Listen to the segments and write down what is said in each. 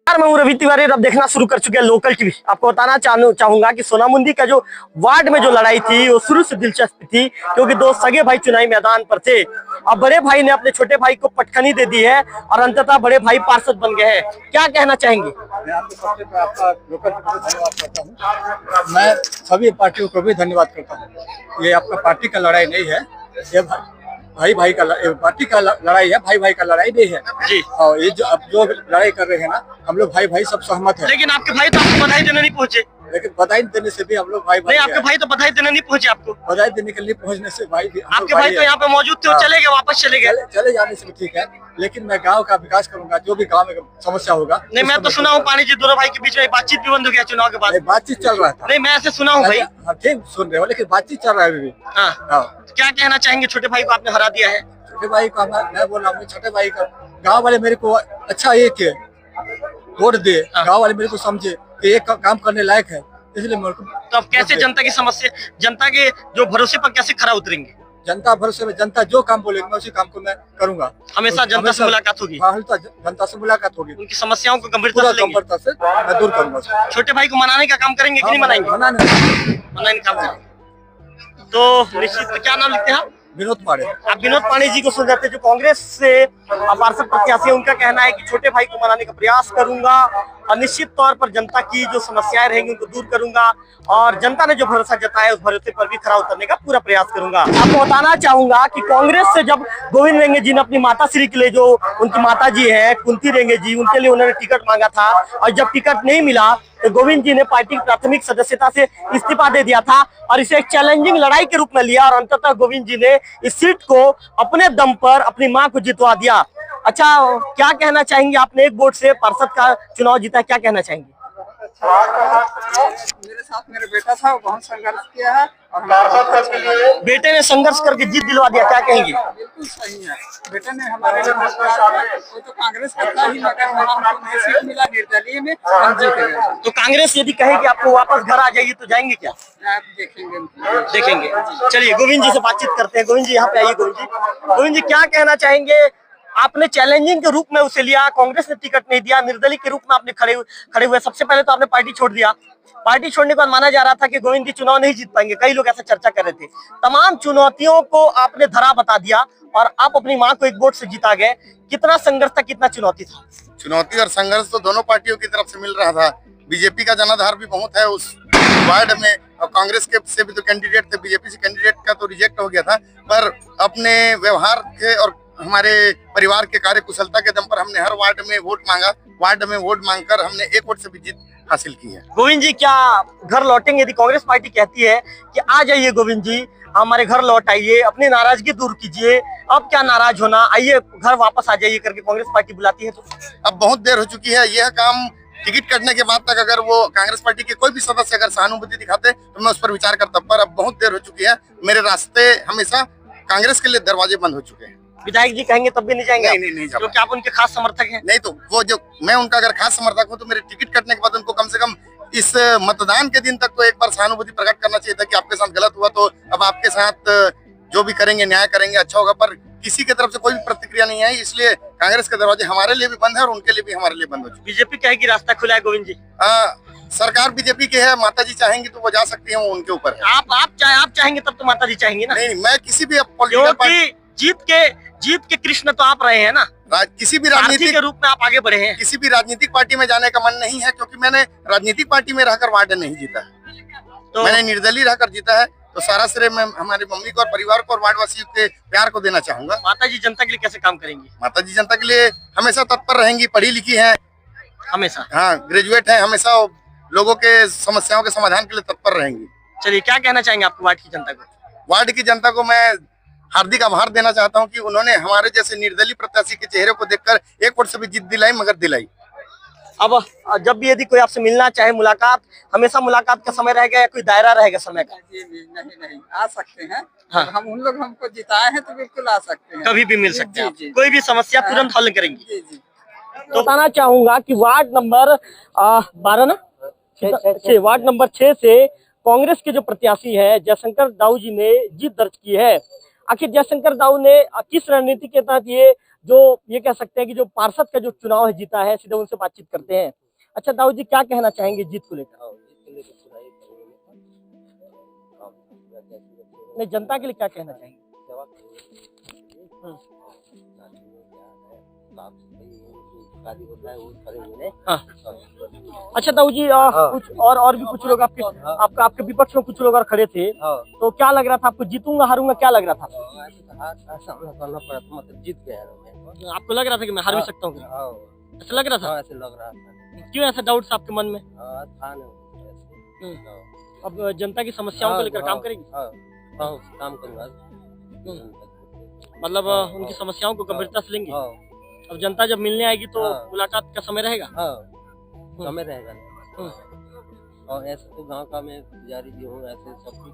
मैं हूं रवि तिवारी। अब देखना शुरू कर चुके हैं लोकल टीवी। आपको बताना चाहूंगा कि सोनामुंदी का जो वार्ड में जो लड़ाई थी वो शुरू से दिलचस्प थी, क्योंकि दो सगे भाई चुनावी मैदान पर थे। अब बड़े भाई ने अपने छोटे भाई को पटखनी दे दी है और अंततः बड़े भाई पार्षद बन गए हैं। क्या कहना चाहेंगे? मैं आपको सबसे पहले आपका लोकल टीवी को धन्यवाद करता हूँ। मैं सभी पार्टियों को भी धन्यवाद करता हूँ। ये आपका पार्टी का लड़ाई नहीं है, ये भाई का पार्टी का लड़ाई है, भाई का लड़ाई नहीं है जी। और ये जो अब जो लड़ाई कर रहे हैं ना, हम लोग भाई सब सहमत है। लेकिन आपके भाई तो आपको बधाई देने नहीं पहुंचे। लेकिन बधाई देने से भी हम लोग भाई नहीं, आपके भाई तो बधाई देने नहीं पहुंचे। आपको बधाई देने के लिए पहुंचने से भाई भी आपके भाई तो यहाँ पे मौजूद थे, चले गए, वापस चले गए। चले जाने से भी ठीक है, लेकिन मैं गांव का विकास करूंगा। जो भी गांव में समस्या होगा। नहीं, मैं तो सुना हूँ पानी जी दोनों भाई के बीच में बातचीत भी बंद हो गया चुनाव के बाद। बातचीत चल रहा था। नहीं, मैं ऐसे सुना हूँ भाई। ठीक सुन रहे हो, लेकिन बातचीत चल रहा है अभी भी। हाँ, क्या कहना चाहेंगे? छोटे भाई को आपने हरा दिया है। छोटे भाई का मैं बोल रहा हूँ, छोटे भाई का गांव वाले मेरे को अच्छा एक वोट दे, गांव वाले मेरे को समझे कि एक काम करने लायक है, इसलिए मेरे को। तो अब कैसे जनता की समस्या, जनता के जो भरोसे पर कैसे खरा उतरेंगे? जनता भरोसे में, जनता जो काम बोलेगी मैं उसी काम को मैं करूंगा। हमेशा जनता से मुलाकात होगी। हमेशा जनता से मुलाकात होगी, उनकी समस्याओं को गंभीरता से मैं दूर करूंगा। छोटे भाई को मनाने का काम करेंगे कि नहीं मनाएंगे? मनाने का काम करेंगे। तो निश्चित। क्या नाम लिखते हैं आप? विनोद पांडे। आप विनोद पांडे जी को सुन जाते, जो कांग्रेस से पार्षद प्रत्याशी है। उनका कहना है कि छोटे भाई को मनाने का प्रयास करूंगा और निश्चित तौर पर जनता की जो समस्याएं रहेंगी उनको दूर करूंगा और जनता ने जो भरोसा जताया उस भरोसे पर भी खरा उतरने का पूरा प्रयास करूंगा। आपको बताना चाहूंगा कि कांग्रेस से जब गोविंद रेंगे जी ने अपनी माता श्री के लिए, जो उनकी माता जी है कुंती रेंगे जी, उनके लिए उन्होंने टिकट मांगा था और जब टिकट नहीं मिला तो गोविंद जी ने पार्टी की प्राथमिक सदस्यता से इस्तीफा दे दिया था और इसे एक चैलेंजिंग लड़ाई के रूप में लिया और अंततः गोविंद जी ने इस सीट को अपने दम पर अपनी मां को जितवा दिया। अच्छा, क्या कहना चाहेंगे? आपने एक वोट से पार्षद का चुनाव जीता, क्या कहना चाहेंगे? मेरे साथ मेरा बेटा था, बहुत संघर्ष किया है और बेटे ने संघर्ष करके जीत दिलवा दिया, क्या कहेंगे? बिल्कुल सही है, बेटे ने हमारे लिए वो तो कांग्रेस करता ही, मगर हमको सीट मिला निर्दलीय में, हम जीत गए। तो कांग्रेस यदि कहे कि आपको वापस घर आ जाइए तो जाएंगे क्या? आप देखेंगे। चलिए गोविंद जी से बातचीत करते हैं। गोविंद जी यहाँ पे आइए। गोविंद जी क्या कहना चाहेंगे? आपने चैलेंजिंग के रूप में उसे लिया, कांग्रेस ने टिकट नहीं दिया, निर्दलीय के रूप में आपने खड़े हुए। सबसे पहले तो आपने पार्टी छोड़ दिया। पार्टी छोड़ने के बाद माना जा रहा था कि गोविंद जी चुनाव नहीं जीत पाएंगे, कई लोग ऐसा चर्चा कर रहे थे। तमाम चुनौतियों को आपने धरा बता दिया और आप अपनी मां को एक वोट से जीता गए। कितना संघर्ष था, कितना चुनौती था? चुनौती और संघर्ष तो दोनों पार्टियों की तरफ से मिल रहा था। बीजेपी का जनाधार भी बहुत है उस वार्ड में और कांग्रेस के से भी तो कैंडिडेट थे, बीजेपी से कैंडिडेट का तो रिजेक्ट हो गया था, पर अपने व्यवहार के और हमारे परिवार के कार्य कुशलता के दम पर हमने हर वार्ड में वोट मांगा। वार्ड में वोट मांगकर हमने एक वोट से भी जीत हासिल की है। गोविंद जी क्या घर लौटेंगे? यदि कांग्रेस पार्टी कहती है कि आ जाइए गोविंद जी, हमारे घर लौट आइए, अपनी नाराजगी दूर कीजिए, अब क्या नाराज होना, आइए घर वापस आ जाइए करके कांग्रेस पार्टी बुलाती है तो? अब बहुत देर हो चुकी है। यह काम टिकट कटने के बाद तक अगर वो कांग्रेस पार्टी के कोई भी सदस्य अगर सहानुभूति दिखाते तो मैं उस पर विचार करता, पर अब बहुत देर हो चुकी है। मेरे रास्ते हमेशा कांग्रेस के लिए दरवाजे बंद हो चुके हैं। विधायक जी कहेंगे तब भी नहीं जाएंगे? नहीं क्योंकि आप उनके खास समर्थक हैं। नहीं तो वो जो मैं उनका अगर खास समर्थक हूँ तो मेरे टिकट कटने के बाद उनको कम से कम इस मतदान के दिन तक तो एक बार सहानुभूति प्रकट करना चाहिए था कि आपके साथ गलत हुआ तो अब आपके साथ जो भी करेंगे न्याय करेंगे, अच्छा होगा। पर किसी की तरफ से कोई भी प्रतिक्रिया नहीं आई, इसलिए कांग्रेस के दरवाजे हमारे लिए भी बंद है और उनके लिए भी हमारे लिए बंद हो चुके। बीजेपी कहेगी रास्ता खुला है गोविंद जी। सरकार बीजेपी की है, माता जी चाहेंगी तो वो जा सकती है, वो उनके ऊपर है। आप चाहेंगे तब तो माता जी चाहेंगी ना? नहीं, मैं किसी भी जीत के कृष्ण तो आप रहे हैं ना, किसी भी राजनीतिक के रूप में आप आगे बढ़े हैं। किसी भी राजनीतिक पार्टी में जाने का मन नहीं है, क्योंकि मैंने राजनीतिक पार्टी में रहकर वार्ड नहीं जीता है। तो मैंने निर्दलीय रहकर जीता है, तो सारा श्रेय मैं हमारी मम्मी को और परिवार को और वार्ड वासियों के प्यार को देना चाहूंगा। माता जी जनता के लिए कैसे काम करेंगी? माता जी जनता के लिए हमेशा तत्पर रहेंगी, पढ़ी लिखी है हमेशा। हाँ, ग्रेजुएट है, हमेशा लोगों के समस्याओं के समाधान के लिए तत्पर रहेंगी। चलिए, क्या कहना चाहेंगे आपको वार्ड की जनता को? वार्ड की जनता को मैं हार्दिक आभार देना चाहता हूं कि उन्होंने हमारे जैसे निर्दलीय प्रत्याशी के चेहरे को देखकर एक वोट से भी जीत दिलाई, मगर दिलाई। अब जब भी यदि कोई आपसे मिलना चाहे, मुलाकात हमेशा मुलाकात का समय रहेगा या कोई दायरा रहेगा समय का? नहीं, आ सकते हैं। हाँ। हम उन लोग हमको जिताए हैं तो बिल्कुल आ सकते हैं, कभी भी मिल सकते हैं। कोई भी समस्या तुरंत हल करेंगे। तो बताना चाहूंगा कि वार्ड नंबर 12 ना 6 वार्ड नंबर 6 से कांग्रेस के जो प्रत्याशी है जयशंकर दाऊ जी ने जीत दर्ज की है। आखिर जयशंकर दाऊ ने किस रणनीति के तहत ये जो ये कह सकते हैं कि जो पार्षद का जो चुनाव है जीता है, सीधे उनसे बातचीत करते हैं। अच्छा दाऊ जी, क्या कहना चाहेंगे जीत को लेकर? नहीं, जनता के लिए क्या कहना चाहेंगे? हाँ। अच्छा दाऊ जी, कुछ और भी कुछ लोग आपके विपक्ष में कुछ लोग और खड़े थे, तो क्या लग रहा था आपको? जीतूंगा हारूंगा, क्या लग रहा था? मतलब जीत गया आपको लग रहा था कि मैं हार भी सकता हूँ? ऐसा लग रहा था? ऐसे लग रहा था। क्यों ऐसा डाउट आपके मन में? हम्म। अब जनता की समस्याओं को लेकर काम करेंगे? काम करूंगा। मतलब उनकी समस्याओं को गंभीरता से लेंगे? अब जनता जब मिलने आएगी तो मुलाकात का समय रहेगा? समय रहेगा। और ऐसे तो गांव का मैं पुजारी भी हूँ, ऐसे सब कुछ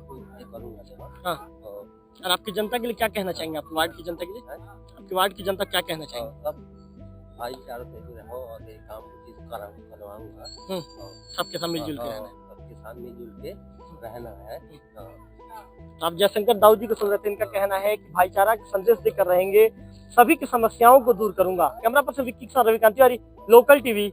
करूँगा। हाँ। और आपकी जनता के लिए क्या कहना चाहेंगे? आपके वार्ड की जनता के लिए, आपके वार्ड की जनता क्या कहना चाहेंगे? सब भाईचारा से रहो और ये काम करवाऊंगा। सबके साथ मिलजुल के रहना है। सबके साथ मिलजुल के रहना है। आप जयशंकर दाऊ जी को सुन रहे थे, इनका कहना है कि भाईचारा का संदेश देकर रहेंगे, सभी की समस्याओं को दूर करूंगा। कैमरा पर्सन विक्की के साथ रविकांत तिवारी, लोकल टीवी।